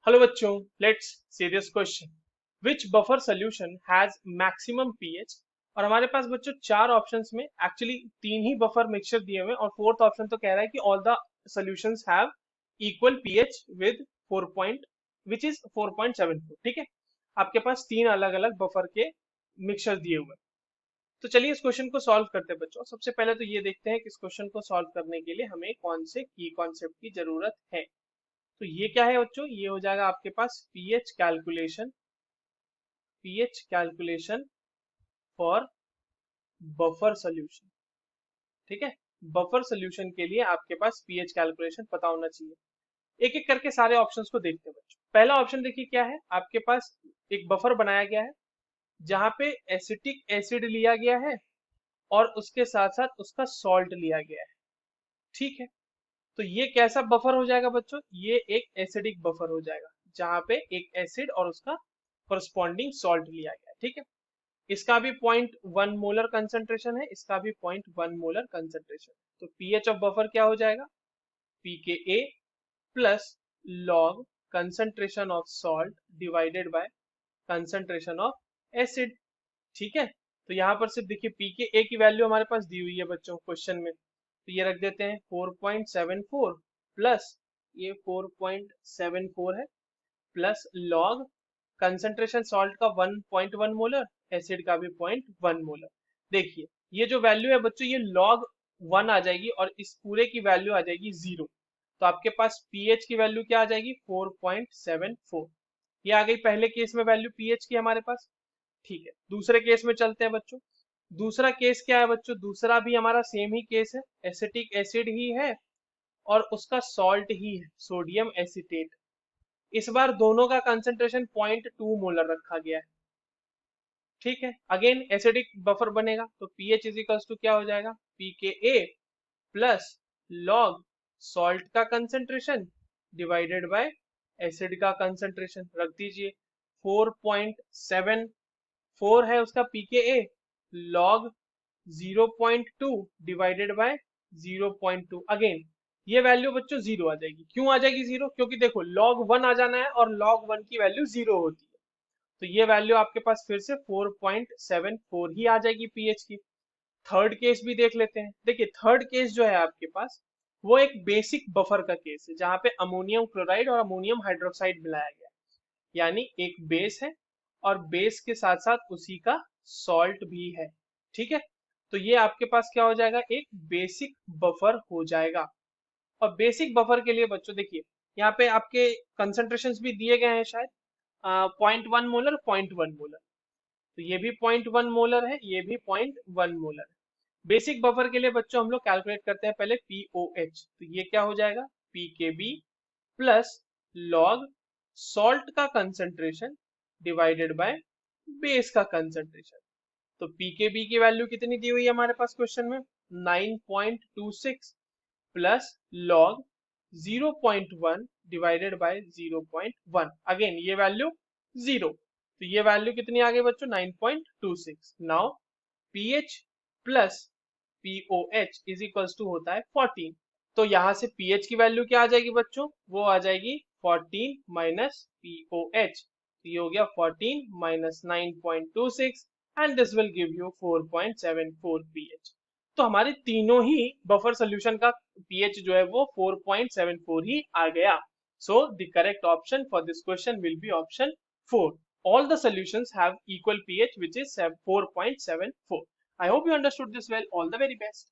Hello बच्चों, let's see this question. Which buffer solution has maximum pH. और हमारे पास बच्चों चार ऑप्शंस में एक्चुअली तीन ही बफर मिक्सचर दिए हुए हैं और फोर्थ ऑप्शन तो कह रहा है कि all the solutions have equal pH with 4 point which is 4.74। ठीक है, आपके पास तीन अलग अलग बफर के मिक्सचर दिए हुए हैं। तो चलिए इस क्वेश्चन को सॉल्व करते हैं बच्चों। सबसे पहले तो ये देखते हैं कि इस क्वेश्चन को सॉल्व करने के लिए हमें कौन से की कॉन्सेप्ट की जरूरत है। तो ये क्या है बच्चों, ये हो जाएगा आपके पास pH calculation for buffer solution. ठीक है, बफर सोल्यूशन के लिए आपके पास पीएच कैलकुलेशन पता होना चाहिए। एक एक करके सारे ऑप्शंस को देखते हैं बच्चों। पहला ऑप्शन देखिए क्या है, आपके पास एक बफर बनाया गया है जहां पे एसिटिक एसिड लिया गया है और उसके साथ साथ उसका सॉल्ट लिया गया है। ठीक है, तो ये कैसा बफर हो जाएगा बच्चों, ये एक एसिडिक बफर हो जाएगा जहां पे एक एसिड और उसका corresponding सॉल्ट लिया गया है। ठीक है, इसका भी 0.1 मोलर कंसंट्रेशन है, इसका भी 0.1 मोलर कंसंट्रेशन। तो पीएच ऑफ बफर क्या हो जाएगा, pKa plus log concentration of salt divided by concentration of acid. ठीक है, तो यहाँ पर सिर्फ देखिए pKa की वैल्यू हमारे पास दी हुई है बच्चों क्वेश्चन में, तो ये रख देते हैं 4.74 प्लस ये 4.74 है प्लस लॉग कंसंट्रेशन सॉल्ट का 1.1 मोलर, एसिड का भी 0.1 मोलर। देखिए ये जो वैल्यू है बच्चों ये लॉग 1 आ जाएगी और इस पूरे की वैल्यू आ जाएगी 0। तो आपके पास पीएच की वैल्यू क्या आ जाएगी 4.74। ये आ गई पहले केस में वैल्यू पीएच की हमारे पास। ठीक है, दूसरे केस में चलते हैं बच्चों। दूसरा केस क्या है बच्चों, दूसरा भी हमारा सेम ही केस है, एसिटिक एसिड ही है और उसका सॉल्ट ही है सोडियम एसिटेट। इस बार दोनों का कंसंट्रेशन 0.2 मोलर रखा गया है। ठीक है, अगेन एसिडिक बफर बनेगा तो पीएच इज इक्वल्स टू क्या हो जाएगा, pKa प्लस लॉग सॉल्ट का कंसंट्रेशन डिवाइडेड बाय एसिड का कंसंट्रेशन रख दीजिए। 4.74 है उसका pKa, log 0.2 divided by 0.2। Again ये वैल्यू बच्चों जीरो आ जाएगी। क्यों आ जाएगी जीरो, क्योंकि देखो लॉग 1 आ जाना है और लॉग 1 की वैल्यू जीरो होती है। तो ये वैल्यू आपके पास फिर से 4.74 ही आ जाएगी पीएच की। थर्ड केस भी देख लेते हैं। देखिए थर्ड केस जो है आपके पास वो एक बेसिक बफर का केस है जहां पे अमोनियम क्लोराइड और अमोनियम हाइड्रोक्साइड मिलाया गया है। यानी एक बेस है और बेस के साथ साथ उसी का सॉल्ट भी है। ठीक है, तो ये आपके पास क्या हो जाएगा, एक बेसिक बफर हो जाएगा। और बेसिक बफर के लिए बच्चों देखिए यहाँ पे आपके कंसंट्रेशंस भी दिए गए हैं शायद 0.1 मोलर 0.1 मोलर। तो ये भी 0.1 मोलर है, ये भी 0.1 मोलर है। बेसिक बफर के लिए बच्चों हम लोग कैलकुलेट करते हैं पहले पीओएच। तो ये क्या हो जाएगा, पीकेबी प्लस लॉग सॉल्ट का कंसंट्रेशन डिवाइडेड बाय बेस का कंसंट्रेशन। तो पीकेबी की वैल्यू कितनी दी हुई है हमारे पास क्वेश्चन में, 9.26 plus log 0.1 divided by 0.1। Again ये वैल्यू जीरो, तो ये वैल्यू कितनी आ गई बच्चों 9.26। Now pH plus pOH is equals to होता है 14। तो यहां से पीएच की वैल्यू क्या आ जाएगी बच्चों, वो आ जाएगी 14 माइनस पीओएच। तो ये हो गया 14 minus 9.26 and this will give you 4.74 pH. तो हमारे तीनों ही बफर सोल्यूशन का पीएच जो है वो 4.74 ही आ गया। So the correct option for this question will be option 4. All the solutions have equal pH which is 4.74. I hope you understood this well. All the very best.